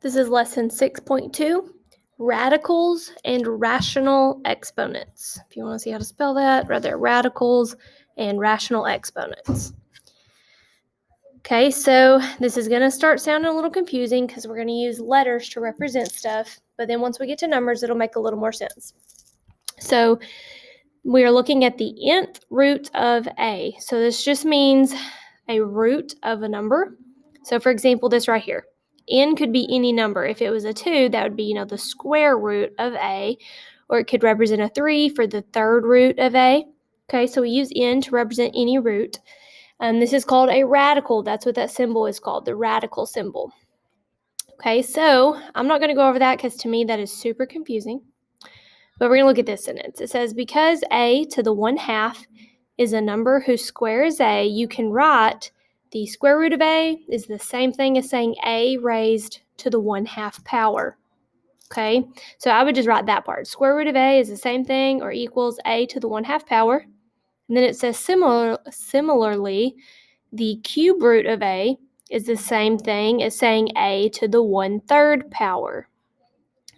This is lesson 6.2, radicals and rational exponents. If you want to see how to spell that, right there, radicals and rational exponents. Okay, so this is going to start sounding a little confusing because we're going to use letters to represent stuff, but then once we get to numbers, it'll make a little more sense. So we are looking at the nth root of a. So this just means a root of a number. So for example, this right here. N could be any number. If it was a 2, that would be, the square root of a, or it could represent a 3 for the third root of a. Okay, so we use n to represent any root. This is called a radical. That's what that symbol is called, the radical symbol. Okay, so I'm not going to go over that because to me that is super confusing. But we're going to look at this sentence. It says, because a to the 1/2 is a number whose square is a, you can write the square root of a is the same thing as saying a raised to the 1/2 power. Okay, so I would just write that part. Square root of a is the same thing or equals a to the 1/2 power. And then it says similarly, the cube root of a is the same thing as saying a to the 1/3 power.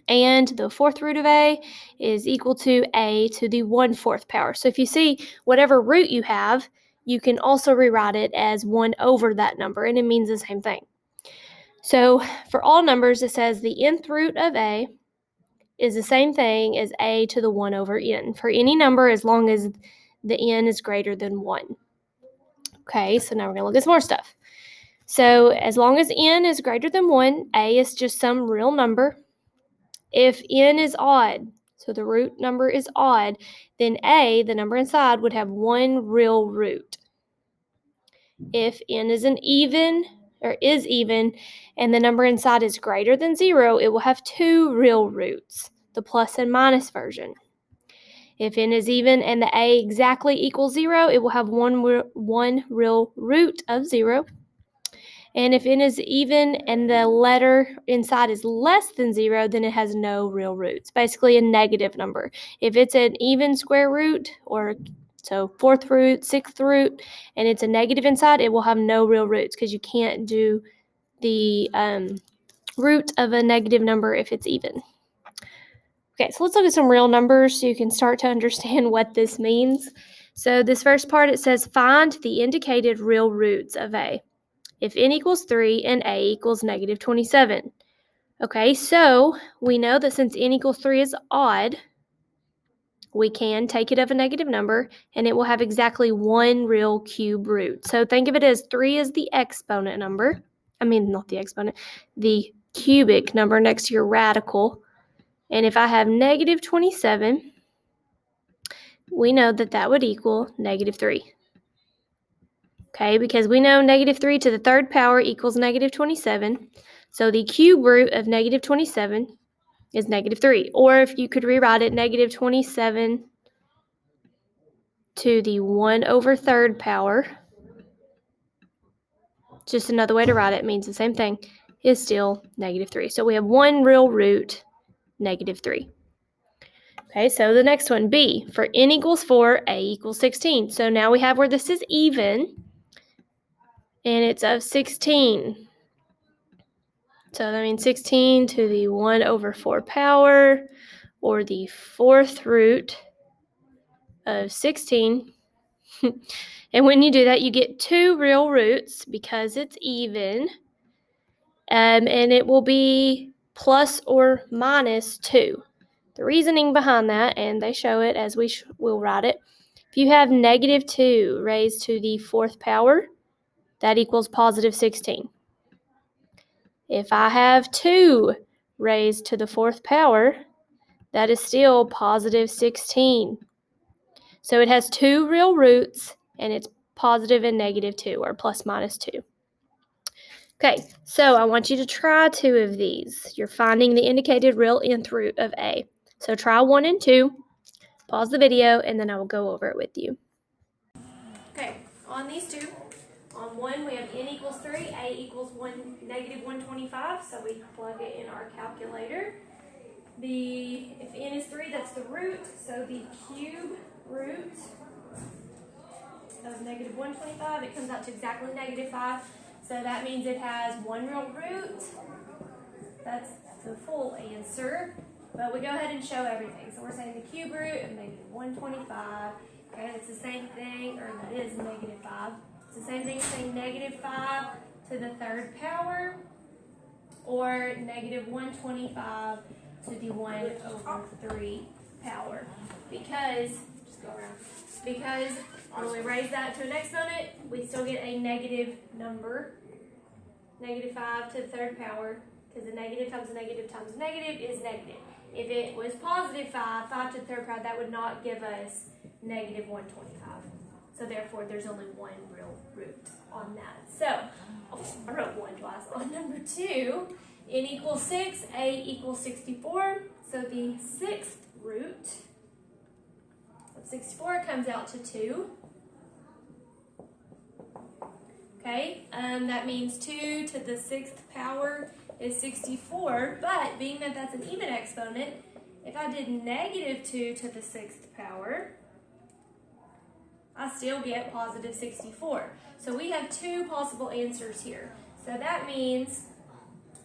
And the fourth root of a is equal to a to the 1/4 power. So if you see whatever root you have, you can also rewrite it as 1 over that number, and it means the same thing. So for all numbers, it says the nth root of a is the same thing as a to the 1 over n for any number as long as the n is greater than 1. Okay, so now we're going to look at some more stuff. So as long as n is greater than 1, a is just some real number. If n is odd, so the root number is odd, then a, the number inside, would have one real root. If n is even, and the number inside is greater than 0, it will have two real roots, the plus and minus version. If n is even and the a exactly equals 0, it will have one real root of 0. And if n is even and the letter inside is less than 0, then it has no real roots, basically a negative number. If it's an even square root, or so fourth root, sixth root, and it's a negative inside, it will have no real roots because you can't do the root of a negative number if it's even. Okay, so let's look at some real numbers so you can start to understand what this means. So this first part, it says find the indicated real roots of a. If n equals 3 and a equals negative 27. Okay, so we know that since n equals 3 is odd, we can take it of a negative number, and it will have exactly one real cube root. So think of it as 3 is the exponent number. Not the exponent, the cubic number next to your radical. And if I have negative 27, we know that that would equal negative 3. Okay, because we know negative 3 to the third power equals negative 27. So the cube root of negative 27 is negative 3. Or if you could rewrite it, negative 27 to the 1 over third power, just another way to write it, means the same thing, is still negative 3. So we have one real root, negative 3. Okay, so the next one, B. For n equals 4, a equals 16. So now we have where this is even, and it's of 16. So that means 16 to the 1 over 4 power, or the fourth root of 16. And when you do that, you get two real roots because it's even. And it will be plus or minus 2. The reasoning behind that, and they show it as we will write it. If you have negative 2 raised to the fourth power, that equals positive 16. If I have 2 raised to the fourth power, that is still positive 16. So it has two real roots, and it's positive and negative 2, or plus minus 2. Okay, so I want you to try 2 of these. You're finding the indicated real nth root of a. So try 1 and 2. Pause the video, and then I will go over it with you. Okay, on these two, on 1 we have n equals 3, a equals negative 125, so we plug it in our calculator. If n is 3, that's the root, so the cube root of negative 125, it comes out to exactly negative 5, so that means it has one real root, that that's the full answer. But we go ahead and show everything. So we're saying the cube root of negative 125. Okay, it's the same thing, or that is negative 5. It's the same thing as saying negative 5 to the third power, or negative 125 to the 1 over 3 power. Because when we raise that to an exponent, we still get a negative number. Negative 5 to the third power, because a negative times a negative times a negative is negative. If it was positive 5 to the third power, that would not give us negative 125. So therefore, there's only one real root on that. So, I wrote 1 twice. On number 2, n equals 6, a equals 64. So the sixth root of 64 comes out to 2. Okay, that means 2 to the 6th power is 64, but being that that's an even exponent, if I did negative 2 to the 6th power, I still get positive 64. So we have two possible answers here. So that means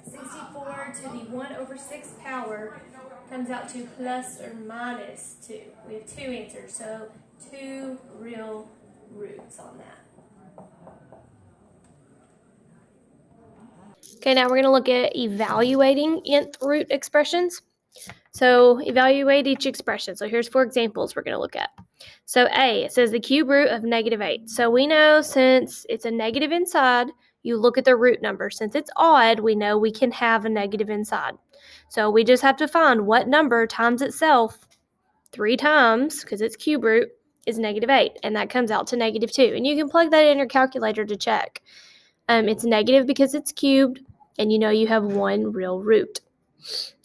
64 to the 1 over 6 power comes out to plus or minus 2. We have two answers, so two real roots on that. Okay, now we're going to look at evaluating nth root expressions. So evaluate each expression. So here's 4 examples we're going to look at. So A, it says the cube root of negative 8. So we know since it's a negative inside, you look at the root number. Since it's odd, we know we can have a negative inside. So we just have to find what number times itself 3 times, because it's cube root, is negative 8. And that comes out to negative 2. And you can plug that in your calculator to check. It's negative because it's cubed, and you know you have one real root.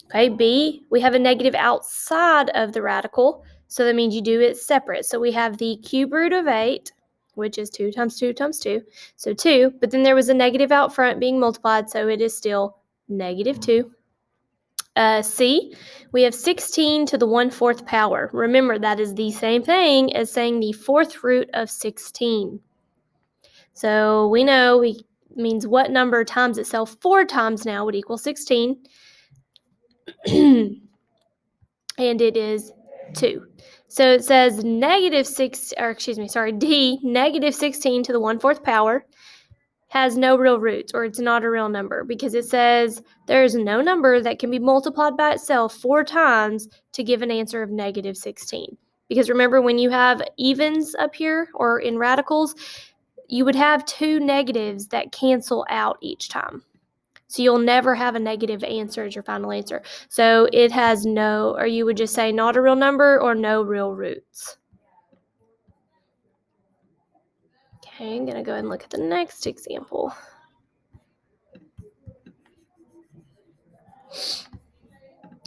Okay, B, we have a negative outside of the radical, so that means you do it separate. So we have the cube root of 8, which is 2 times 2 times 2, so 2, but then there was a negative out front being multiplied, so it is still negative 2. C, we have 16 to the 1/4 power. Remember, that is the same thing as saying the fourth root of 16. So we know means what number times itself 4 times now would equal 16. And it is 2. So it says D, negative 16 to the 1/4 power has no real roots, or it's not a real number, because it says there is no number that can be multiplied by itself 4 times to give an answer of negative 16. Because remember, when you have evens up here or in radicals, you would have 2 negatives that cancel out each time. So you'll never have a negative answer as your final answer. So it has no, or you would just say not a real number or no real roots. Okay, I'm going to go ahead and look at the next example.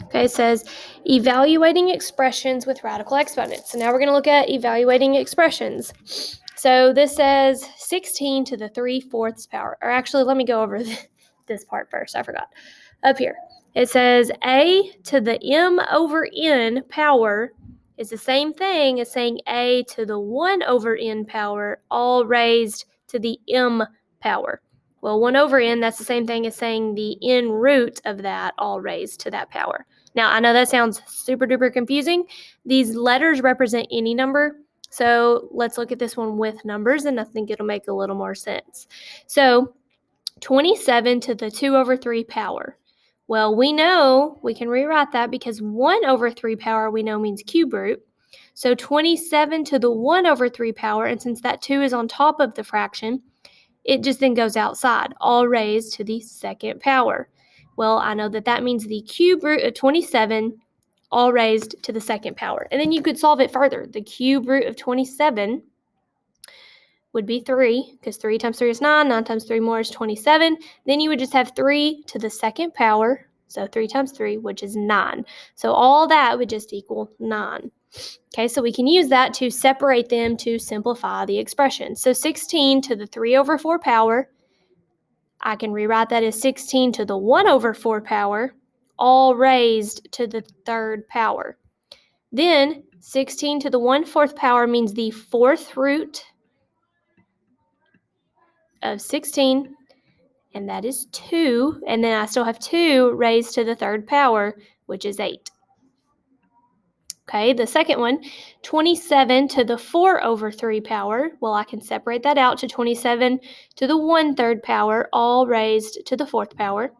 Okay, it says evaluating expressions with radical exponents. So now we're going to look at evaluating expressions. So this says 16 to the 3/4 power. Or actually, let me go over this part first. I forgot. Up here, it says a to the m over n power is the same thing as saying a to the 1 over n power, all raised to the m power. Well, 1 over n, that's the same thing as saying the n root of that, all raised to that power. Now, I know that sounds super duper confusing. These letters represent any number. So let's look at this one with numbers, and I think it'll make a little more sense. So 27 to the 2 over 3 power. Well, we know we can rewrite that because 1 over 3 power we know means cube root. So 27 to the 1 over 3 power, and since that 2 is on top of the fraction, it just then goes outside, all raised to the 2nd power. Well, I know that means the cube root of 27 all raised to the 2nd power. And then you could solve it further. The cube root of 27 would be 3, because 3 times 3 is 9, 9 times 3 more is 27. Then you would just have 3 to the 2nd power, so 3 times 3, which is 9. So all that would just equal 9. Okay, so we can use that to separate them to simplify the expression. So 16 to the 3 over 4 power, I can rewrite that as 16 to the 1 over 4 power, all raised to the 3rd power. Then 16 to the 1/4 power means the 4th root of 16, and that is 2. And then I still have 2 raised to the third power, which is 8. Okay, the second one, 27 to the 4 over 3 power. Well, I can separate that out to 27 to the 1/3 power, all raised to the 4th power.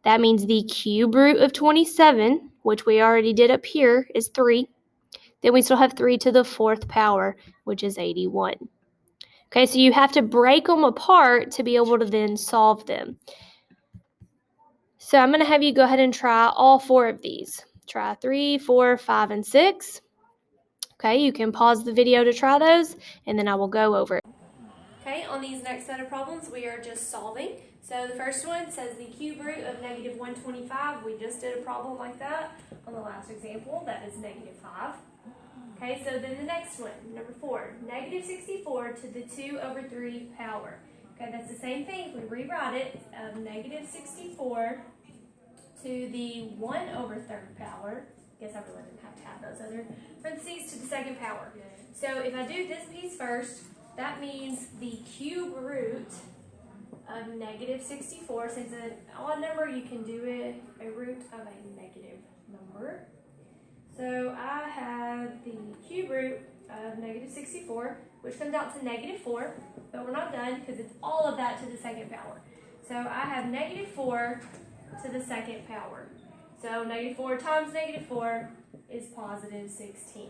That means the cube root of 27, which we already did up here, is 3. Then we still have 3 to the 4th power, which is 81. Okay, so you have to break them apart to be able to then solve them. So I'm going to have you go ahead and try all 4 of these. Try 3, 4, 5, and 6. Okay, you can pause the video to try those, and then I will go over it. Okay, on these next set of problems, we are just solving. So the first one says the cube root of negative 125. We just did a problem like that on the last example. That is negative 5. Okay, so then the next one, number 4, negative 64 to the 2 over 3 power. Okay, that's the same thing. If we rewrite it, negative 64 to the 1 over 3rd power. I guess I really didn't have to have those other parentheses to the 2nd power. So if I do this piece first, that means the cube root of negative 64. Since it's an odd number, you can do it a root of a negative number. So I have the cube root of negative 64, which comes out to negative 4, but we're not done because it's all of that to the 2nd power. So I have negative 4 to the 2nd power. So negative 4 times negative 4 is positive 16.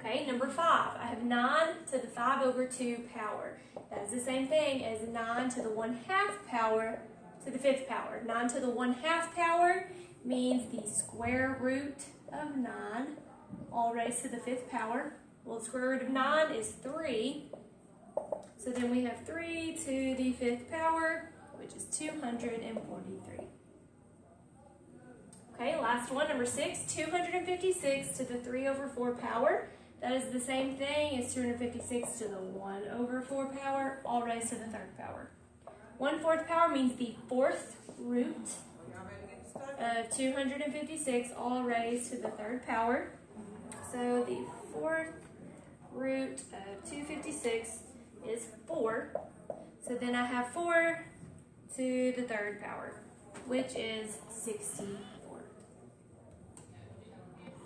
Okay, number 5, I have 9 to the 5 over 2 power. That is the same thing as 9 to the 1/2 power to the 5th power. 9 to the 1/2 power means the square root of 9, all raised to the 5th power. Well, the square root of 9 is 3. So then we have 3 to the 5th power, which is 243. Okay, last one, number 6, 256 to the 3 over 4 power. That is the same thing as 256 to the 1 over 4 power, all raised to the 3rd power. 1/4 power means the 4th root of 256, all raised to the 3rd power. So the 4th root of 256 is 4. So then I have 4 to the 3rd power, which is 64.